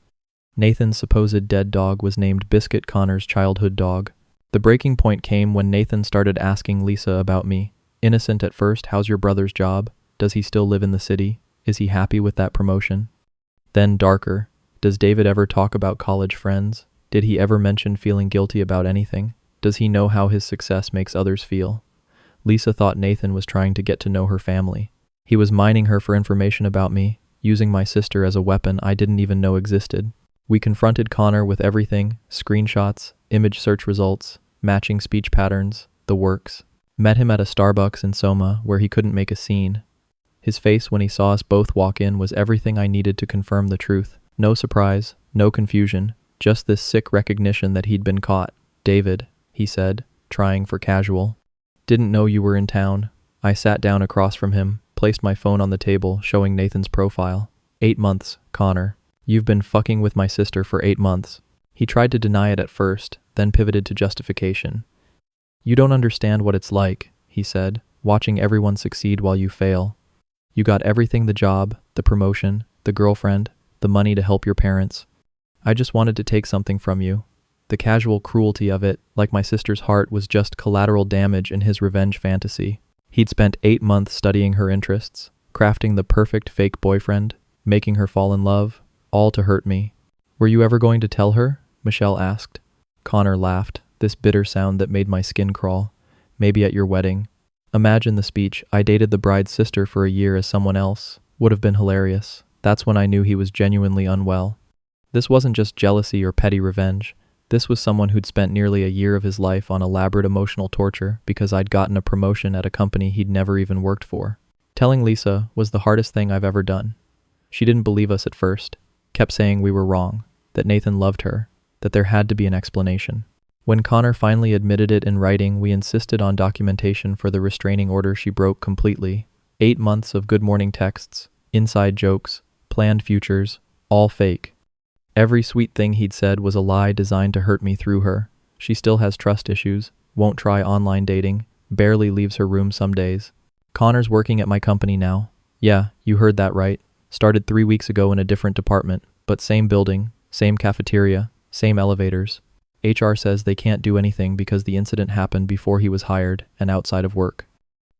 Nathan's supposed dead dog was named Biscuit, Connor's childhood dog. The breaking point came when Nathan started asking Lisa about me. Innocent at first, how's your brother's job? Does he still live in the city? Is he happy with that promotion? Then darker. Does David ever talk about college friends? Did he ever mention feeling guilty about anything? Does he know how his success makes others feel? Lisa thought Nathan was trying to get to know her family. He was mining her for information about me, using my sister as a weapon I didn't even know existed. We confronted Connor with everything, screenshots, image search results, matching speech patterns, the works. Met him at a Starbucks in Soma where he couldn't make a scene. His face when he saw us both walk in was everything I needed to confirm the truth. No surprise, no confusion, just this sick recognition that he'd been caught. David, he said, trying for casual. Didn't know you were in town. I sat down across from him, placed my phone on the table, showing Nathan's profile. 8 months, Connor. You've been fucking with my sister for 8 months. He tried to deny it at first, then pivoted to justification. You don't understand what it's like, he said, watching everyone succeed while you fail. You got everything, the job, the promotion, the girlfriend, the money to help your parents. I just wanted to take something from you. The casual cruelty of it, like my sister's heart, was just collateral damage in his revenge fantasy. He'd spent 8 months studying her interests, crafting the perfect fake boyfriend, making her fall in love, all to hurt me. "Were you ever going to tell her?" Michelle asked. Connor laughed, this bitter sound that made my skin crawl. "Maybe at your wedding." Imagine the speech, "I dated the bride's sister for a year as someone else," would have been hilarious. That's when I knew he was genuinely unwell. This wasn't just jealousy or petty revenge. This was someone who'd spent nearly a year of his life on elaborate emotional torture because I'd gotten a promotion at a company he'd never even worked for. Telling Lisa was the hardest thing I've ever done. She didn't believe us at first, kept saying we were wrong, that Nathan loved her, that there had to be an explanation. When Connor finally admitted it in writing, we insisted on documentation for the restraining order she broke completely. 8 months of good morning texts, inside jokes, planned futures, all fake. Every sweet thing he'd said was a lie designed to hurt me through her. She still has trust issues, won't try online dating, barely leaves her room some days. Connor's working at my company now. Yeah, you heard that right. Started 3 weeks ago in a different department, but same building, same cafeteria, same elevators. HR says they can't do anything because the incident happened before he was hired and outside of work.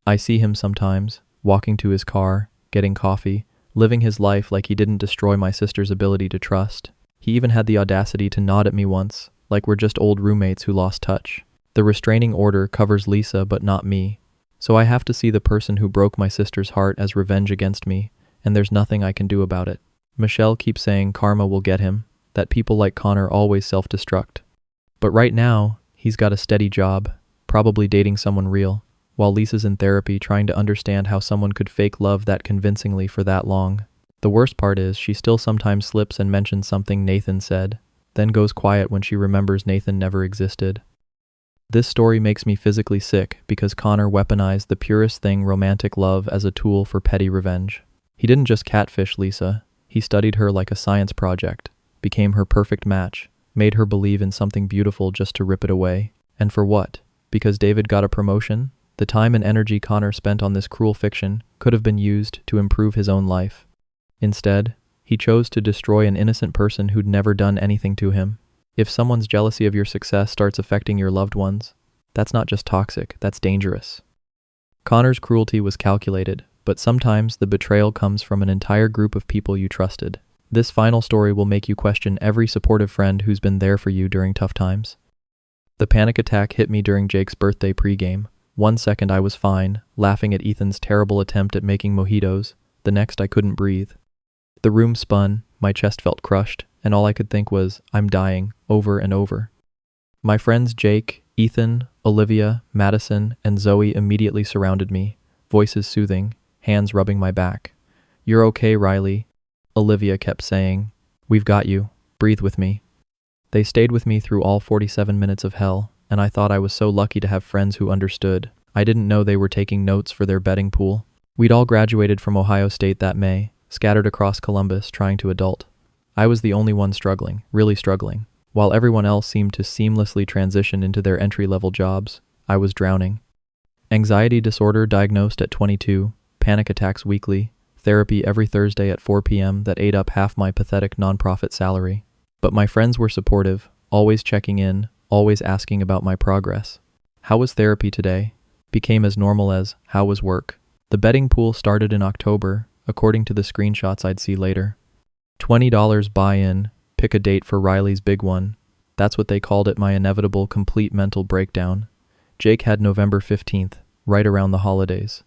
I see him sometimes, walking to his car, getting coffee, living his life like he didn't destroy my sister's ability to trust. He even had the audacity to nod at me once, like we're just old roommates who lost touch. The restraining order covers Lisa but not me, so I have to see the person who broke my sister's heart as revenge against me, and there's nothing I can do about it. Michelle keeps saying karma will get him, that people like Connor always self-destruct. But right now, he's got a steady job, probably dating someone real, while Lisa's in therapy trying to understand how someone could fake love that convincingly for that long. The worst part is she still sometimes slips and mentions something Nathan said, then goes quiet when she remembers Nathan never existed. This story makes me physically sick because Connor weaponized the purest thing, romantic love, as a tool for petty revenge. He didn't just catfish Lisa, he studied her like a science project, became her perfect match, made her believe in something beautiful just to rip it away. And for what? Because David got a promotion? The time and energy Connor spent on this cruel fiction could have been used to improve his own life. Instead, he chose to destroy an innocent person who'd never done anything to him. If someone's jealousy of your success starts affecting your loved ones, that's not just toxic, that's dangerous. Connor's cruelty was calculated, but sometimes the betrayal comes from an entire group of people you trusted. This final story will make you question every supportive friend who's been there for you during tough times. The panic attack hit me during Jake's birthday pregame. 1 second I was fine, laughing at Ethan's terrible attempt at making mojitos. The next I couldn't breathe. The room spun, my chest felt crushed, and all I could think was, I'm dying, over and over. My friends Jake, Ethan, Olivia, Madison, and Zoe immediately surrounded me, voices soothing, hands rubbing my back. "You're okay, Riley," Olivia kept saying. "We've got you. Breathe with me." They stayed with me through all 47 minutes of hell, and I thought I was so lucky to have friends who understood. I didn't know they were taking notes for their betting pool. We'd all graduated from Ohio State that May, scattered across Columbus trying to adult. I was the only one struggling, really struggling. While everyone else seemed to seamlessly transition into their entry-level jobs, I was drowning. Anxiety disorder diagnosed at 22, panic attacks weekly, therapy every Thursday at 4 p.m. that ate up half my pathetic nonprofit salary. But my friends were supportive, always checking in, always asking about my progress. How was therapy today? Became as normal as, how was work? The betting pool started in October, according to the screenshots I'd see later. $20 buy-in, pick a date for Riley's big one. That's what they called it, my inevitable complete mental breakdown. Jake had November 15th, right around the holidays.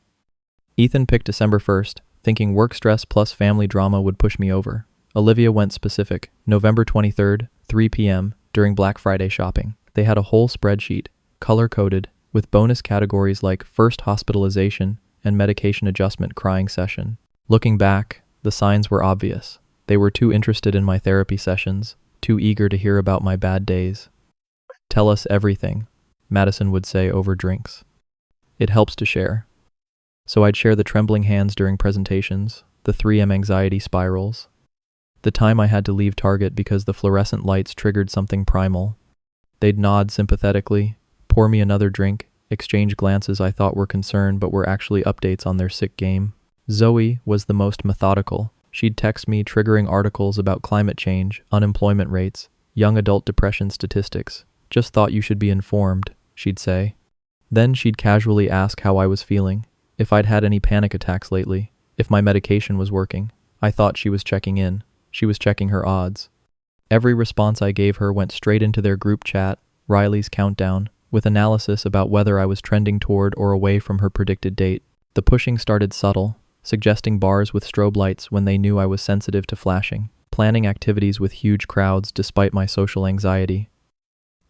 Ethan picked December 1st, thinking work stress plus family drama would push me over. Olivia went specific, November 23rd, 3 p.m., during Black Friday shopping. They had a whole spreadsheet, color-coded, with bonus categories like first hospitalization and medication adjustment crying session. Looking back, the signs were obvious. They were too interested in my therapy sessions, too eager to hear about my bad days. "Tell us everything," Madison would say over drinks. "It helps to share." So I'd share the trembling hands during presentations, the 3M anxiety spirals, the time I had to leave Target because the fluorescent lights triggered something primal. They'd nod sympathetically, pour me another drink, exchange glances I thought were concern but were actually updates on their sick game. Zoe was the most methodical. She'd text me triggering articles about climate change, unemployment rates, young adult depression statistics. Just thought you should be informed, she'd say. Then she'd casually ask how I was feeling, if I'd had any panic attacks lately, if my medication was working. I thought she was checking in. She was checking her odds. Every response I gave her went straight into their group chat, Riley's countdown, with analysis about whether I was trending toward or away from her predicted date. The pushing started subtle, suggesting bars with strobe lights when they knew I was sensitive to flashing, planning activities with huge crowds despite my social anxiety.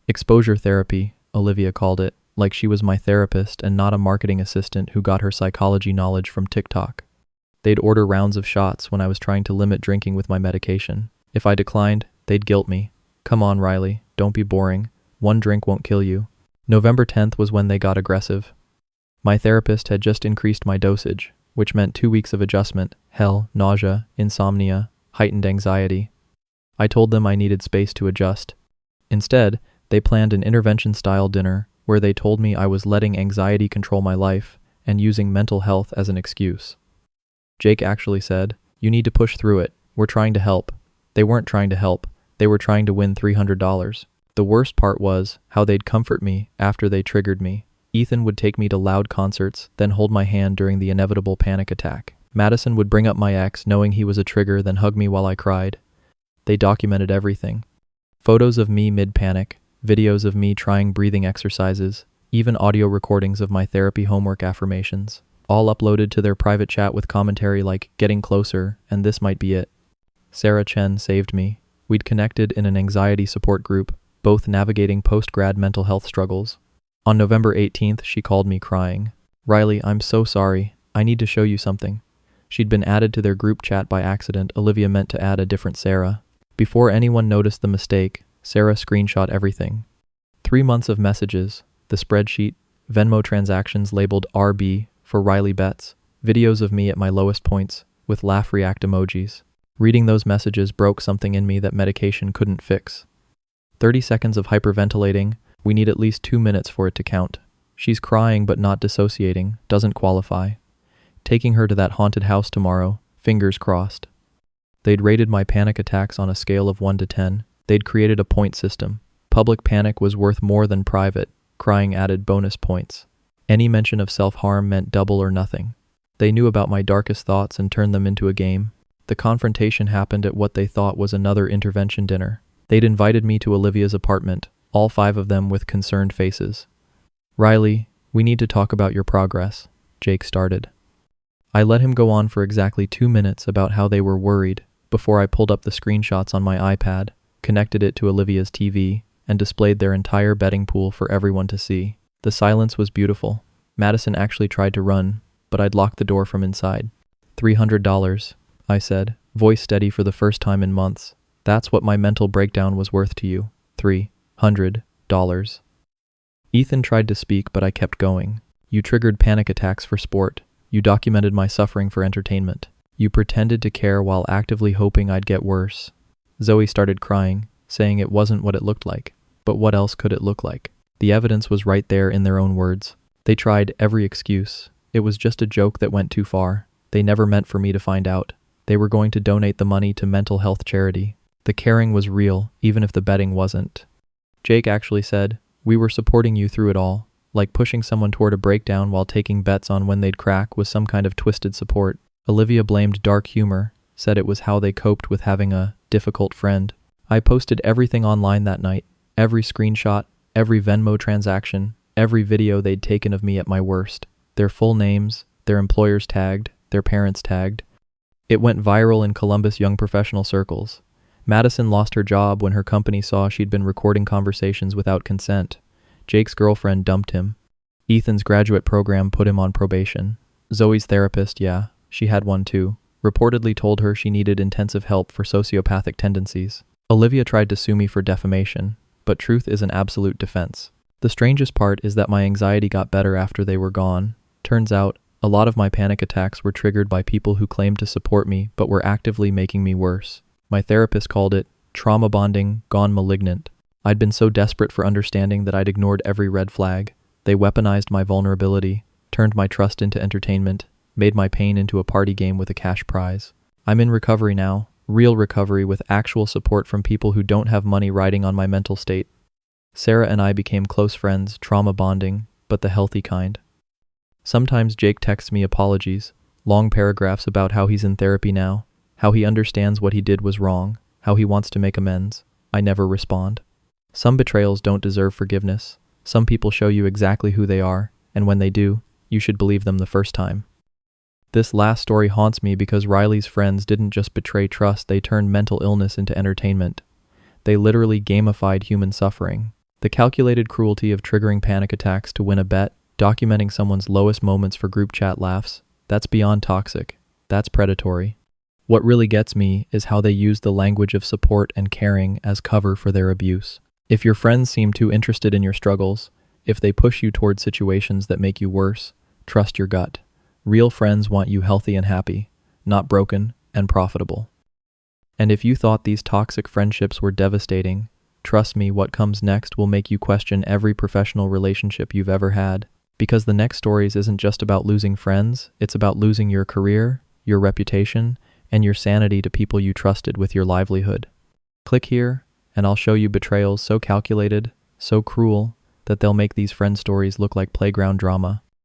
Exposure therapy, Olivia called it, like she was my therapist and not a marketing assistant who got her psychology knowledge from TikTok. They'd order rounds of shots when I was trying to limit drinking with my medication. If I declined, they'd guilt me. Come on, Riley, don't be boring. One drink won't kill you. November 10th was when they got aggressive. My therapist had just increased my dosage, which meant 2 weeks of adjustment, hell, nausea, insomnia, heightened anxiety. I told them I needed space to adjust. Instead, they planned an intervention-style dinner where they told me I was letting anxiety control my life and using mental health as an excuse. Jake actually said, "You need to push through it. We're trying to help." They weren't trying to help. They were trying to win $300. The worst part was how they'd comfort me after they triggered me. Ethan would take me to loud concerts, then hold my hand during the inevitable panic attack. Madison would bring up my ex, knowing he was a trigger, then hug me while I cried. They documented everything. Photos of me mid-panic, videos of me trying breathing exercises, even audio recordings of my therapy homework affirmations, all uploaded to their private chat with commentary like, "Getting closer, and this might be it." Sarah Chen saved me. We'd connected in an anxiety support group, both navigating post-grad mental health struggles. On November 18th, she called me crying. "Riley, I'm so sorry. I need to show you something." She'd been added to their group chat by accident. Olivia meant to add a different Sarah. Before anyone noticed the mistake, Sarah screenshot everything. 3 months of messages, the spreadsheet, Venmo transactions labeled RB for Riley Betts, videos of me at my lowest points, with laugh react emojis. Reading those messages broke something in me that medication couldn't fix. 30 seconds of hyperventilating, we need at least 2 minutes for it to count. She's crying but not dissociating, doesn't qualify. Taking her to that haunted house tomorrow, fingers crossed. They'd rated my panic attacks on a scale of 1 to 10. They'd created a point system. Public panic was worth more than private, crying added bonus points. Any mention of self-harm meant double or nothing. They knew about my darkest thoughts and turned them into a game. The confrontation happened at what they thought was another intervention dinner. They'd invited me to Olivia's apartment, all 5 of them with concerned faces. "Riley, we need to talk about your progress," Jake started. I let him go on for exactly 2 minutes about how they were worried before I pulled up the screenshots on my iPad, connected it to Olivia's TV, and displayed their entire betting pool for everyone to see. The silence was beautiful. Madison actually tried to run, but I'd locked the door from inside. $300, I said, voice steady for the first time in months. That's what my mental breakdown was worth to you. $300. Ethan tried to speak, but I kept going. You triggered panic attacks for sport. You documented my suffering for entertainment. You pretended to care while actively hoping I'd get worse. Zoe started crying, saying it wasn't what it looked like. But what else could it look like? The evidence was right there in their own words. They tried every excuse. It was just a joke that went too far. They never meant for me to find out. They were going to donate the money to mental health charity. The caring was real, even if the betting wasn't. Jake actually said, "We were supporting you through it all," like pushing someone toward a breakdown while taking bets on when they'd crack was some kind of twisted support. Olivia blamed dark humor, said it was how they coped with having a difficult friend. I posted everything online that night, every screenshot, every Venmo transaction, every video they'd taken of me at my worst. Their full names, their employers tagged, their parents tagged. It went viral in Columbus young professional circles. Madison lost her job when her company saw she'd been recording conversations without consent. Jake's girlfriend dumped him. Ethan's graduate program put him on probation. Zoe's therapist, yeah, she had one too, reportedly told her she needed intensive help for sociopathic tendencies. Olivia tried to sue me for defamation, but truth is an absolute defense. The strangest part is that my anxiety got better after they were gone. Turns out, a lot of my panic attacks were triggered by people who claimed to support me but were actively making me worse. My therapist called it trauma bonding gone malignant. I'd been so desperate for understanding that I'd ignored every red flag. They weaponized my vulnerability, turned my trust into entertainment, made my pain into a party game with a cash prize. I'm in recovery now, Real recovery with actual support from people who don't have money riding on my mental state. Sarah and I became close friends, trauma bonding, but the healthy kind. Sometimes Jake texts me apologies, long paragraphs about how he's in therapy now, how he understands what he did was wrong, how he wants to make amends. I never respond. Some betrayals don't deserve forgiveness. Some people show you exactly who they are, and when they do, you should believe them the first time. This last story haunts me because Riley's friends didn't just betray trust, they turned mental illness into entertainment. They literally gamified human suffering. The calculated cruelty of triggering panic attacks to win a bet, documenting someone's lowest moments for group chat laughs, that's beyond toxic. That's predatory. What really gets me is how they use the language of support and caring as cover for their abuse. If your friends seem too interested in your struggles, if they push you toward situations that make you worse, trust your gut. Real friends want you healthy and happy, not broken and profitable. And if you thought these toxic friendships were devastating, trust me, what comes next will make you question every professional relationship you've ever had. Because the next stories isn't just about losing friends, it's about losing your career, your reputation, and your sanity to people you trusted with your livelihood. Click here, and I'll show you betrayals so calculated, so cruel, that they'll make these friend stories look like playground drama.